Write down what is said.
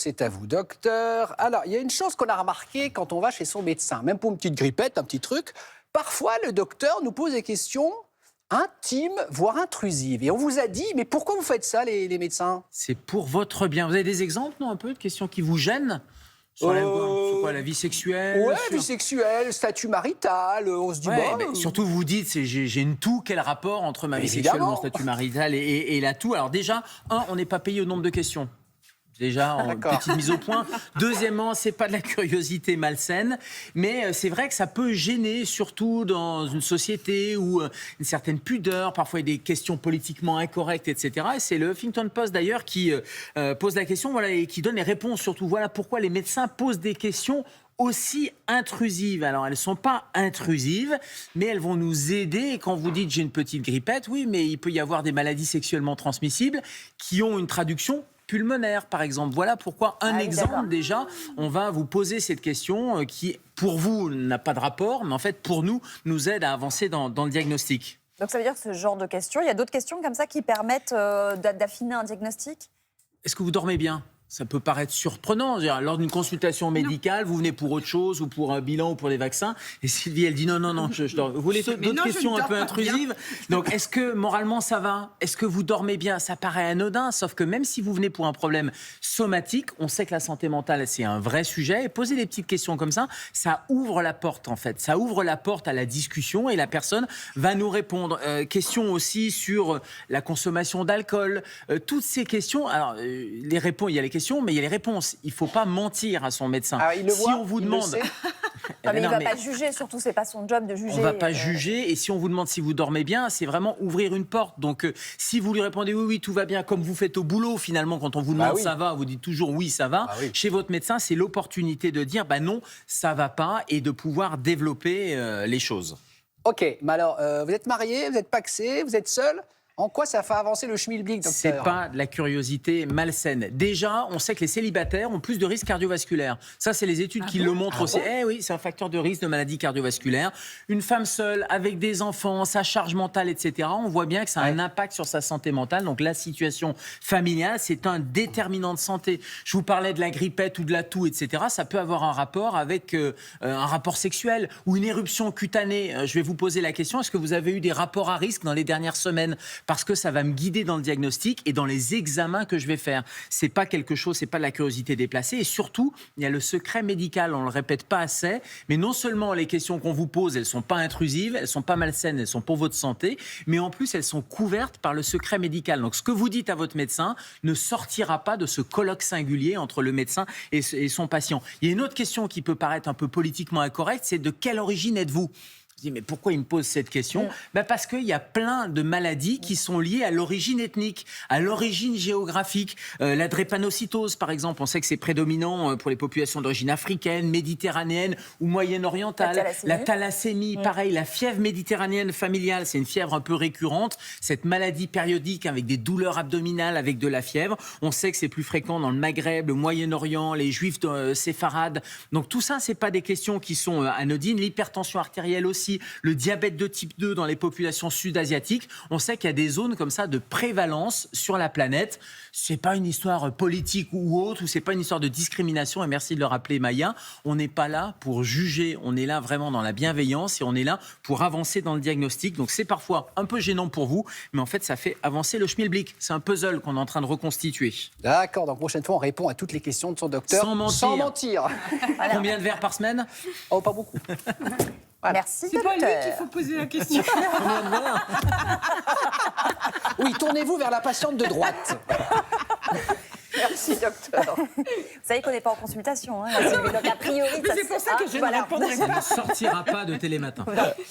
C'est à vous, docteur. Alors, il y a une chose qu'on a remarqué quand on va chez son médecin, même pour une petite grippette, un petit truc. Parfois, le docteur nous pose des questions intimes, voire intrusives. Et on vous a dit, mais pourquoi vous faites ça, les médecins? C'est pour votre bien. Vous avez des exemples, non, un peu, de questions qui vous gênent sur la vie sexuelle? Ouais, vie sexuelle, statut marital, on se dit... Ouais, bah, surtout, vous dites, j'ai une toux, quel rapport entre ma vie sexuelle, mon statut marital et la toux? Alors déjà, on n'est pas payé au nombre de questions. Déjà, en petite mise au point. Deuxièmement, c'est pas de la curiosité malsaine, mais c'est vrai que ça peut gêner, surtout dans une société où une certaine pudeur, parfois il y a des questions politiquement incorrectes, etc. Et c'est le Huffington Post d'ailleurs qui pose la question, voilà, et qui donne les réponses surtout. Voilà pourquoi les médecins posent des questions aussi intrusives. Alors, elles ne sont pas intrusives, mais elles vont nous aider. Et quand vous dites « j'ai une petite grippette », oui, mais il peut y avoir des maladies sexuellement transmissibles qui ont une traduction pulmonaire, par exemple. Voilà pourquoi exemple déjà, on va vous poser cette question qui, pour vous, n'a pas de rapport, mais en fait, pour nous, nous aide à avancer dans le diagnostic. Donc ça veut dire que ce genre de questions, il y a d'autres questions comme ça qui permettent d'affiner un diagnostic? Est-ce que vous dormez bien ? Ça peut paraître surprenant. Lors d'une consultation médicale, vous venez pour autre chose, ou pour un bilan, ou pour des vaccins. Et Sylvie, elle dit non, je dors. Vous voulez d'autres questions un peu intrusives? Donc, est-ce que moralement ça va? Est-ce que vous dormez bien? Ça paraît anodin, sauf que même si vous venez pour un problème somatique, on sait que la santé mentale, c'est un vrai sujet. Et poser des petites questions comme ça ouvre la porte, en fait. Ça ouvre la porte à la discussion et la personne va nous répondre. Questions aussi sur la consommation d'alcool. Toutes ces questions. Alors, il y a les questions, mais il y a les réponses. Il ne faut pas mentir à son médecin. Ah, il le voit, on vous demande... mais il ne va pas juger, surtout, ce n'est pas son job de juger. On ne va pas juger, et si on vous demande si vous dormez bien, c'est vraiment ouvrir une porte. Donc, si vous lui répondez oui, tout va bien, comme vous faites au boulot, finalement, quand on vous demande ça va, vous dites toujours oui, ça va. Chez votre médecin, c'est l'opportunité de dire non, ça ne va pas, et de pouvoir développer les choses. Ok, mais alors, vous êtes marié, vous êtes pacsé, vous êtes seul? En quoi ça fait avancer le schmilblick, docteur? C'est pas de la curiosité malsaine. Déjà, on sait que les célibataires ont plus de risques cardiovasculaires. Ça, c'est les études qui le montrent aussi. Oui, c'est un facteur de risque de maladie cardiovasculaire. Une femme seule, avec des enfants, sa charge mentale, etc., on voit bien que ça a un impact sur sa santé mentale. Donc, la situation familiale, c'est un déterminant de santé. Je vous parlais de la grippette ou de la toux, etc. Ça peut avoir un rapport avec un rapport sexuel ou une éruption cutanée. Je vais vous poser la question, est-ce que vous avez eu des rapports à risque dans les dernières semaines? Parce que ça va me guider dans le diagnostic et dans les examens que je vais faire. C'est pas quelque chose, c'est pas de la curiosité déplacée. Et surtout, il y a le secret médical. On le répète pas assez. Mais non seulement les questions qu'on vous pose, elles sont pas intrusives, elles sont pas malsaines, elles sont pour votre santé, mais en plus, elles sont couvertes par le secret médical. Donc, ce que vous dites à votre médecin ne sortira pas de ce colloque singulier entre le médecin et son patient. Il y a une autre question qui peut paraître un peu politiquement incorrecte, c'est de quelle origine êtes-vous? Mais pourquoi il me pose cette question? Parce qu'il y a plein de maladies qui sont liées à l'origine ethnique, à l'origine géographique. La drépanocytose, par exemple, on sait que c'est prédominant pour les populations d'origine africaine, méditerranéenne ou moyenne-orientale. La thalassémie, pareil, la fièvre méditerranéenne familiale, c'est une fièvre un peu récurrente. Cette maladie périodique avec des douleurs abdominales, avec de la fièvre. On sait que c'est plus fréquent dans le Maghreb, le Moyen-Orient, les juifs séfarades. Donc tout ça, c'est pas des questions qui sont anodines. L'hypertension artérielle aussi. Le diabète de type 2 dans les populations sud-asiatiques. On sait qu'il y a des zones comme ça de prévalence sur la planète. C'est pas une histoire politique ou autre, ou c'est pas une histoire de discrimination. Et merci de le rappeler, Maya. On n'est pas là pour juger. On est là vraiment dans la bienveillance et on est là pour avancer dans le diagnostic. Donc c'est parfois un peu gênant pour vous, mais en fait ça fait avancer le schmilblick. C'est un puzzle qu'on est en train de reconstituer. D'accord. Donc prochaine fois on répond à toutes les questions de son docteur sans mentir. Combien de verres par semaine? Oh, pas beaucoup. Voilà. Merci, c'est docteur. pas lui qu'il faut poser la question. Oui, tournez-vous vers la patiente de droite. Merci, docteur. Vous savez qu'on n'est pas en consultation, hein, Sylvie, donc a priori... Mais c'est pour ça que je ne répondrai pas. Ça ne sortira pas de Télématin.